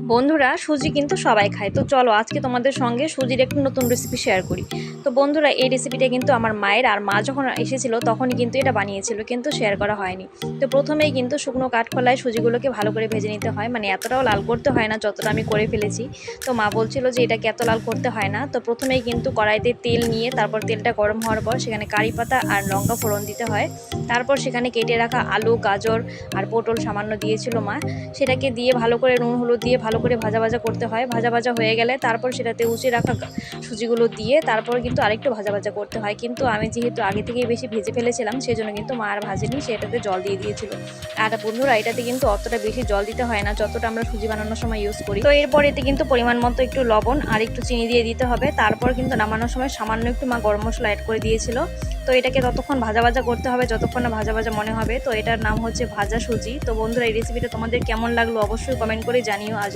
বন্ধুরা, সুজি কিন্তু সবাই খায়। তো চলো আজকে তোমাদের সঙ্গে সুজির একটু নতুন রেসিপি শেয়ার করি। তো বন্ধুরা, এই রেসিপিটা কিন্তু আমার মায়ের আর মা যখন এসেছিল তখনই কিন্তু এটা বানিয়েছিল, কিন্তু শেয়ার করা হয়নি। তো প্রথমেই কিন্তু শুকনো কাঠখোলায় সুজিগুলোকে ভালো করে ভেজে নিতে হয়, মানে এতটাও লাল করতে হয় না যতটা আমি করে ফেলেছি। তো মা বলছিল যে এটাকে এত লাল করতে হয় না। তো প্রথমেই কিন্তু কড়াইতে তেল নিয়ে তারপর তেলটা গরম হওয়ার পর সেখানে কারি পাতা আর লঙ্কা ফোড়ন দিতে হয়। তারপর সেখানে কেটে রাখা আলু, গাজর আর পটল সামান্য দিয়েছিল মা। সেটাকে দিয়ে ভালো করে নুন হলুদ দিয়ে ভালো করে ভাজা ভাজা করতে হয়। ভাজা ভাজা হয়ে গেলে তারপর সেটাতে উঁচে রাখা সুজিগুলো দিয়ে তারপর কিন্তু আরেকটু ভাজা ভাজা করতে হয়। কিন্তু আমি যেহেতু আগে থেকেই বেশি ভেজে ফেলেছিলাম সেজন্য কিন্তু মা আর ভাজেনি, সেটাতে জল দিয়ে দিয়েছিল। আর বন্ধুরা, এটাতে কিন্তু অতটা বেশি জল দিতে হয় না যতটা আমরা সুজি বানানোর সময় ইউজ করি। তো এরপর এতে কিন্তু পরিমাণ মতো একটু লবণ আর একটু চিনি দিয়ে দিতে হবে। তারপর কিন্তু নামানোর সময় সামান্য একটু মা গরম মশলা অ্যাড করে দিয়েছিল। তো এটাকে ততক্ষণ ভাজা ভাজা করতে হবে যতক্ষণ না ভাজা ভাজা মনে হবে। তো এটার নাম হচ্ছে ভাজা সুজি। তো বন্ধুরা, এই রেসিপিটা তোমাদের কেমন লাগলো অবশ্যই কমেন্ট করে জানিও। আজ